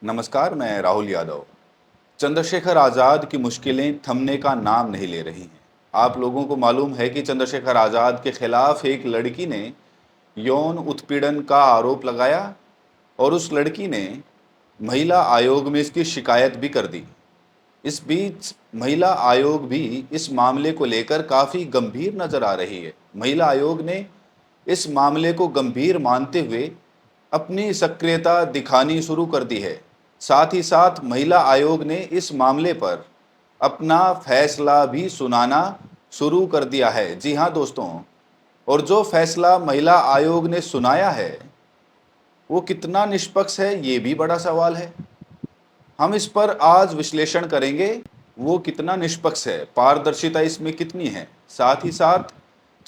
नमस्कार, मैं राहुल यादव। चंद्रशेखर आज़ाद की मुश्किलें थमने का नाम नहीं ले रही हैं। आप लोगों को मालूम है कि चंद्रशेखर आज़ाद के खिलाफ एक लड़की ने यौन उत्पीड़न का आरोप लगाया और उस लड़की ने महिला आयोग में इसकी शिकायत भी कर दी। इस बीच महिला आयोग भी इस मामले को लेकर काफ़ी गंभीर नज़र आ रही है। महिला आयोग ने इस मामले को गंभीर मानते हुए अपनी सक्रियता दिखानी शुरू कर दी है। साथ ही साथ महिला आयोग ने इस मामले पर अपना फैसला भी सुनाना शुरू कर दिया है। जी हाँ दोस्तों, और जो फैसला महिला आयोग ने सुनाया है वो कितना निष्पक्ष है, ये भी बड़ा सवाल है। हम इस पर आज विश्लेषण करेंगे, वो कितना निष्पक्ष है, पारदर्शिता इसमें कितनी है। साथ ही साथ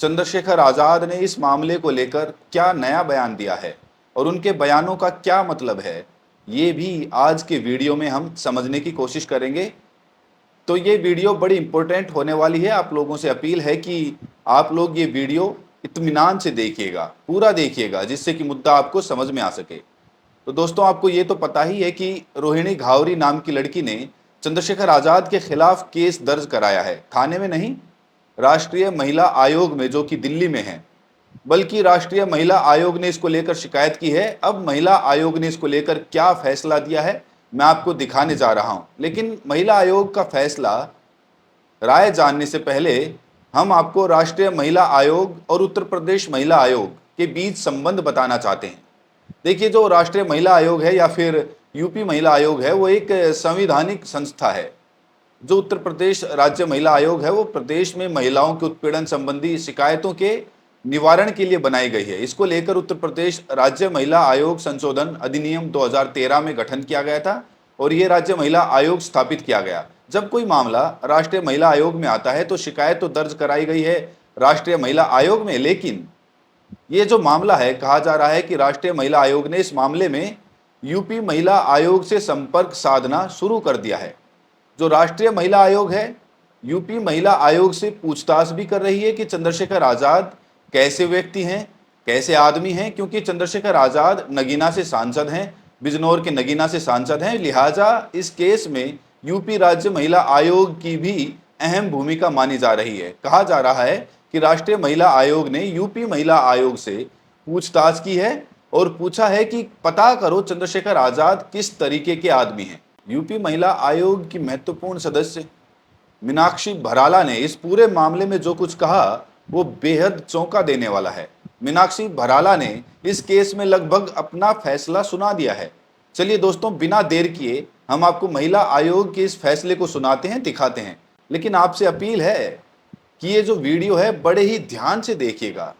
चंद्रशेखर आज़ाद ने इस मामले को लेकर क्या नया बयान दिया है और उनके बयानों का क्या मतलब है, ये भी आज के वीडियो में हम समझने की कोशिश करेंगे। तो ये वीडियो बड़ी इंपॉर्टेंट होने वाली है। आप लोगों से अपील है कि आप लोग ये वीडियो इत्मीनान से देखिएगा, पूरा देखिएगा, जिससे कि मुद्दा आपको समझ में आ सके। तो दोस्तों, आपको ये तो पता ही है कि रोहिणी घावरी नाम की लड़की ने चंद्रशेखर आज़ाद के खिलाफ केस दर्ज कराया है। थाने में नहीं, राष्ट्रीय महिला आयोग में, जो कि दिल्ली में है। बल्कि राष्ट्रीय महिला आयोग ने इसको लेकर शिकायत की है। अब महिला आयोग ने इसको लेकर क्या फैसला दिया है मैं आपको दिखाने जा रहा हूं। लेकिन महिला आयोग का फैसला, राय जानने से पहले हम आपको राष्ट्रीय महिला आयोग और उत्तर प्रदेश महिला आयोग के बीच संबंध बताना चाहते हैं। देखिए, जो राष्ट्रीय महिला आयोग है या फिर यूपी महिला आयोग है, वो एक संवैधानिक संस्था है। जो उत्तर प्रदेश राज्य महिला आयोग है, वो प्रदेश में महिलाओं के उत्पीड़न संबंधी शिकायतों के निवारण के लिए बनाई गई है। इसको लेकर उत्तर प्रदेश राज्य महिला आयोग संशोधन अधिनियम 2013 में गठन किया गया था और ये राज्य महिला आयोग स्थापित किया गया। जब कोई मामला राष्ट्रीय महिला आयोग में आता है तो शिकायत तो दर्ज कराई गई है राष्ट्रीय महिला आयोग में, लेकिन ये जो मामला है, कहा जा रहा है कि राष्ट्रीय महिला आयोग ने इस मामले में यूपी महिला आयोग से संपर्क साधना शुरू कर दिया है। जो राष्ट्रीय महिला आयोग है, यूपी महिला आयोग से पूछताछ भी कर रही है कि चंद्रशेखर आज़ाद कैसे व्यक्ति हैं, कैसे आदमी हैं, क्योंकि चंद्रशेखर आज़ाद नगीना से सांसद हैं, बिजनौर के नगीना से सांसद हैं। लिहाजा इस केस में यूपी राज्य महिला आयोग की भी अहम भूमिका मानी जा रही है। कहा जा रहा है कि राष्ट्रीय महिला आयोग ने यूपी महिला आयोग से पूछताछ की है और पूछा है कि पता करो चंद्रशेखर आज़ाद किस तरीके के आदमी हैं। यूपी महिला आयोग की महत्वपूर्ण सदस्य मीनाक्षी भराला ने इस पूरे मामले में जो कुछ कहा वो बेहद चौंका देने वाला है। मीनाक्षी भराला ने इस केस में लगभग अपना फैसला सुना दिया है। चलिए दोस्तों, बिना देर किए हम आपको महिला आयोग के इस फैसले को सुनाते हैं, दिखाते हैं। लेकिन आपसे अपील है कि ये जो वीडियो है बड़े ही ध्यान से देखिएगा,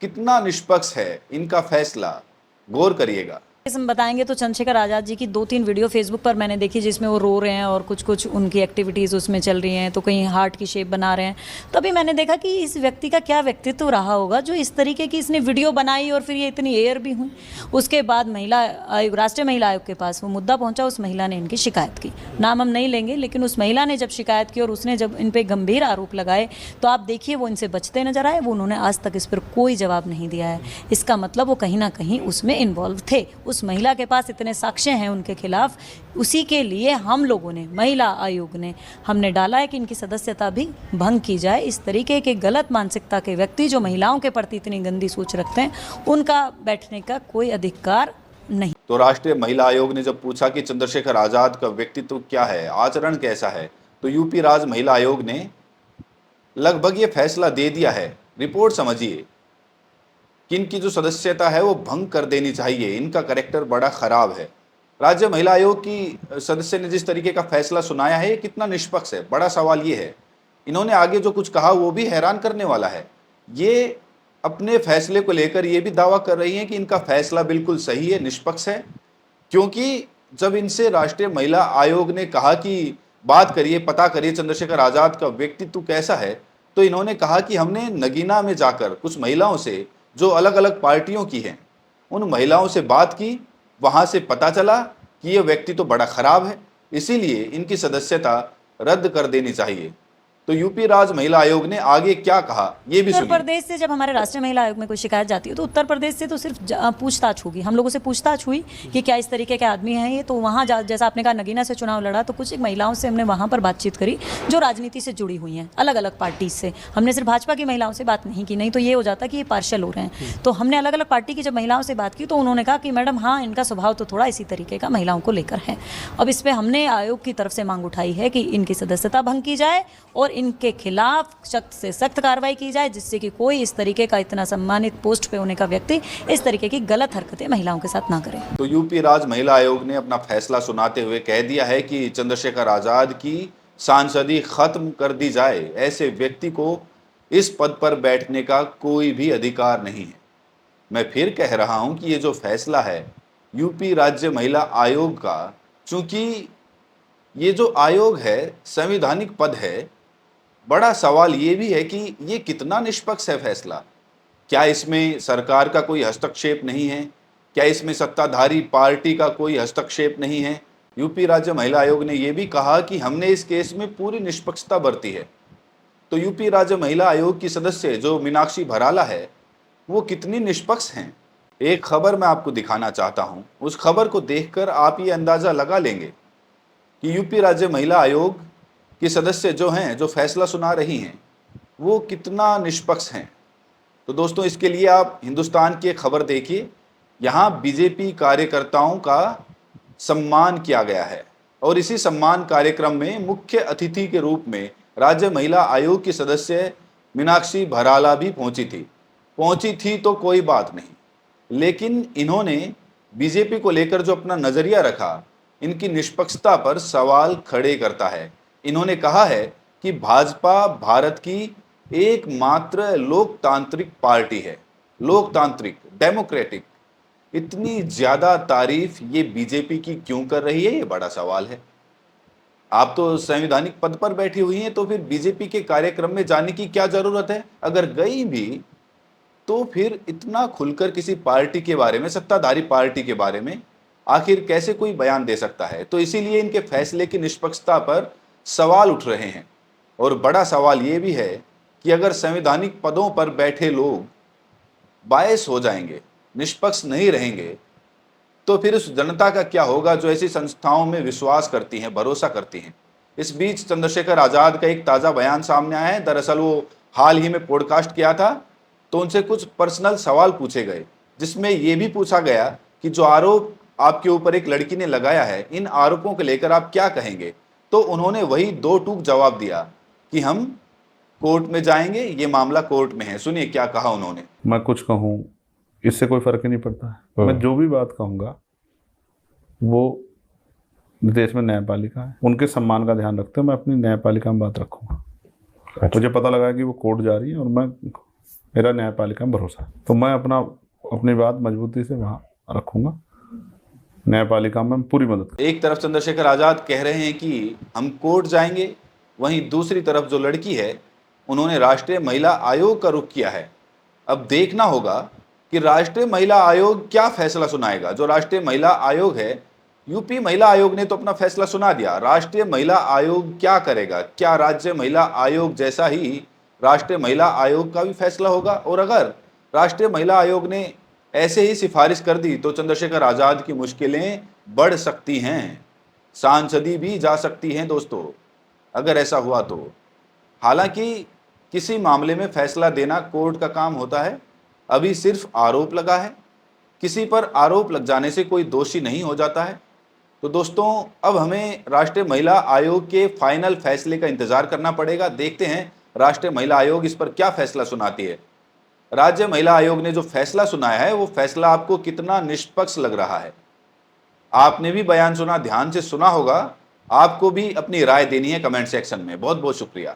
कितना निष्पक्ष है इनका फैसला, गौर करिएगा। हम बताएंगे तो चंद्रशेखर आज़ाद जी की 2-3 वीडियो फेसबुक पर मैंने देखी जिसमें वो रो रहे हैं और कुछ कुछ उनकी एक्टिविटीज़ उसमें चल रही हैं, तो कहीं हार्ट की शेप बना रहे हैं। तो अभी मैंने देखा कि इस व्यक्ति का क्या व्यक्तित्व रहा होगा जो इस तरीके की इसने वीडियो बनाई और फिर ये इतनी एयर भी हुई। उसके बाद महिला आयोग, राष्ट्रीय महिला आयोग के पास वो मुद्दा पहुँचा, उस महिला ने इनकी शिकायत की। नाम हम नहीं लेंगे, लेकिन उस महिला ने जब शिकायत की और उसने जब इन पर गंभीर आरोप लगाए तो आप देखिए वो इनसे बचते नजर आए। वो उन्होंने आज तक इस पर कोई जवाब नहीं दिया है। इसका मतलब वो कहीं ना कहीं उसमें इन्वॉल्व थे। उस महिला के पास इतने साक्ष्य हैं उनके खिलाफ, उसी के लिए हम लोगों ने, महिला आयोग ने, हमने डाला है कि इनकी सदस्यता भी भंग की जाए। इस तरीके के गलत मानसिकता के व्यक्ति जो महिलाओं के प्रति इतनी गंदी सोच रखते हैं, उनका बैठने का कोई अधिकार नहीं। तो राष्ट्रीय महिला आयोग ने जब पूछा कि चंद्रशेखर आज़ाद का व्यक्तित्व क्या है, आचरण कैसा है, तो यूपी राज्य महिला आयोग ने लगभग ये फैसला दे दिया है। रिपोर्ट समझिए कि इनकी जो सदस्यता है वो भंग कर देनी चाहिए, इनका कैरेक्टर बड़ा खराब है। राज्य महिला आयोग की सदस्य ने जिस तरीके का फैसला सुनाया है, ये कितना निष्पक्ष है, बड़ा सवाल ये है। इन्होंने आगे जो कुछ कहा वो भी हैरान करने वाला है। ये अपने फैसले को लेकर ये भी दावा कर रही हैं कि इनका फैसला बिल्कुल सही है, निष्पक्ष है। क्योंकि जब इनसे राष्ट्रीय महिला आयोग ने कहा कि बात करिए, पता करिए चंद्रशेखर आज़ाद का व्यक्तित्व कैसा है, तो इन्होंने कहा कि हमने नगीना में जाकर कुछ महिलाओं से जो अलग अलग पार्टियों की हैं, उन महिलाओं से बात की। वहाँ से पता चला कि ये व्यक्ति तो बड़ा खराब है, इसीलिए इनकी सदस्यता रद्द कर देनी चाहिए। तो यूपी राज्य महिला आयोग ने आगे क्या कहा ये भी उत्तर सुनिए। प्रदेश से जब हमारे राष्ट्रीय महिला आयोग में कोई शिकायत जाती है तो उत्तर प्रदेश से तो सिर्फ पूछताछ होगी, हम लोगों से पूछताछ हुई कि क्या इस तरीके के आदमी हैं ये, तो वहाँ जैसा आपने कहा नगीना से चुनाव लड़ा, तो कुछ एक महिलाओं से हमने वहाँ पर बातचीत करी जो राजनीति से जुड़ी हुई हैं, अलग अलग पार्टी से। हमने सिर्फ भाजपा की महिलाओं से बात नहीं की, नहीं तो ये हो जाता कि ये पार्शल हो रहे हैं। तो हमने अलग अलग पार्टी की जब महिलाओं से बात की तो उन्होंने कहा कि मैडम हाँ, इनका स्वभाव तो थोड़ा इसी तरीके का महिलाओं को लेकर है। अब इस पर हमने आयोग की तरफ से मांग उठाई है कि इनकी सदस्यता भंग की जाए और इनके खिलाफ सख्त से सख्त कार्रवाई की जाए, जिससे कि कोई इस तरीके का इतना सम्मानित पोस्ट पे होने का व्यक्ति इस तरीके की गलत हरकतें महिलाओं के साथ ना करे। तो यूपी राज्य महिला आयोग ने अपना फैसला सुनाते हुए कह दिया है कि चंद्रशेखर आजाद की सांसदी खत्म कर दी जाए, ऐसे व्यक्ति को इस पद पर बैठने का कोई भी अधिकार नहीं है। मैं फिर कह रहा हूं कि ये जो फैसला है यूपी राज्य महिला आयोग का, चूंकि ये जो आयोग है संवैधानिक पद है, बड़ा सवाल ये भी है कि ये कितना निष्पक्ष है फैसला। क्या इसमें सरकार का कोई हस्तक्षेप नहीं है? क्या इसमें सत्ताधारी पार्टी का कोई हस्तक्षेप नहीं है? यूपी राज्य महिला आयोग ने यह भी कहा कि हमने इस केस में पूरी निष्पक्षता बरती है। तो यूपी राज्य महिला आयोग की सदस्य जो मीनाक्षी भराला है वो कितनी निष्पक्ष हैं? एक खबर मैं आपको दिखाना चाहता हूं, उस खबर को देखकर आप ये अंदाजा लगा लेंगे कि यूपी राज्य महिला आयोग की सदस्य जो हैं, जो फैसला सुना रही हैं, वो कितना निष्पक्ष हैं। तो दोस्तों इसके लिए आप हिंदुस्तान की एक खबर देखिए। यहाँ बीजेपी कार्यकर्ताओं का सम्मान किया गया है और इसी सम्मान कार्यक्रम में मुख्य अतिथि के रूप में राज्य महिला आयोग की सदस्य मीनाक्षी भराला भी पहुंची थी तो कोई बात नहीं, लेकिन इन्होंने बीजेपी को लेकर जो अपना नजरिया रखा, इनकी निष्पक्षता पर सवाल खड़े करता है। इन्होंने कहा है कि भाजपा भारत की एकमात्र लोकतांत्रिक पार्टी है, लोकतांत्रिक, डेमोक्रेटिक। इतनी ज्यादा तारीफ ये बीजेपी की क्यों कर रही है, ये बड़ा सवाल है। आप तो संवैधानिक पद पर बैठी हुई हैं, तो फिर बीजेपी के कार्यक्रम में जाने की क्या जरूरत है? अगर गई भी तो फिर इतना खुलकर किसी पार्टी के बारे में, सत्ताधारी पार्टी के बारे में आखिर कैसे कोई बयान दे सकता है? तो इसीलिए इनके फैसले की निष्पक्षता पर सवाल उठ रहे हैं। और बड़ा सवाल ये भी है कि अगर संवैधानिक पदों पर बैठे लोग बायस हो जाएंगे, निष्पक्ष नहीं रहेंगे, तो फिर उस जनता का क्या होगा जो ऐसी संस्थाओं में विश्वास करती हैं, भरोसा करती हैं। इस बीच चंद्रशेखर आजाद का एक ताज़ा बयान सामने आया है। दरअसल वो हाल ही में पॉडकास्ट किया था, तो उनसे कुछ पर्सनल सवाल पूछे गए, जिसमें ये भी पूछा गया कि जो आरोप आपके ऊपर एक लड़की ने लगाया है, इन आरोपों को लेकर आप क्या कहेंगे? तो उन्होंने वही दो टूक जवाब दिया कि हम कोर्ट में जाएंगे, ये मामला कोर्ट में है। सुनिए क्या कहा उन्होंने। मैं कुछ कहूँ इससे कोई फर्क ही नहीं पड़ता है। मैं जो भी बात कहूँगा वो देश में न्यायपालिका है, उनके सम्मान का ध्यान रखते हुए मैं अपनी न्यायपालिका में बात रखूँगा। अच्छा। मुझे पता लगा कि वो कोर्ट जा रही है और मेरा न्यायपालिका में भरोसा है, तो मैं अपनी बात मजबूती से वहाँ रखूँगा। न्यायपालिका में पूरी मदद। एक तरफ चंद्रशेखर आजाद कह रहे हैं कि हम कोर्ट जाएंगे, वहीं दूसरी तरफ जो लड़की है उन्होंने राष्ट्रीय महिला आयोग का रुख किया है। अब देखना होगा कि राष्ट्रीय महिला आयोग क्या फैसला सुनाएगा। जो राष्ट्रीय महिला आयोग है, यूपी महिला आयोग ने तो अपना फैसला सुना दिया, राष्ट्रीय महिला आयोग क्या करेगा? क्या राज्य महिला आयोग जैसा ही राष्ट्रीय महिला आयोग का भी फैसला होगा? और अगर राष्ट्रीय महिला आयोग ने ऐसे ही सिफारिश कर दी तो चंद्रशेखर आजाद की मुश्किलें बढ़ सकती हैं, सांसदी भी जा सकती हैं दोस्तों, अगर ऐसा हुआ तो। हालांकि किसी मामले में फैसला देना कोर्ट का काम होता है। अभी सिर्फ आरोप लगा है, किसी पर आरोप लग जाने से कोई दोषी नहीं हो जाता है। तो दोस्तों अब हमें राष्ट्रीय महिला आयोग के फाइनल फैसले का इंतजार करना पड़ेगा। देखते हैं राष्ट्रीय महिला आयोग इस पर क्या फैसला सुनाती है। राज्य महिला आयोग ने जो फैसला सुनाया है वो फैसला आपको कितना निष्पक्ष लग रहा है? आपने भी बयान सुना, ध्यान से सुना होगा। आपको भी अपनी राय देनी है कमेंट सेक्शन में। बहुत बहुत शुक्रिया।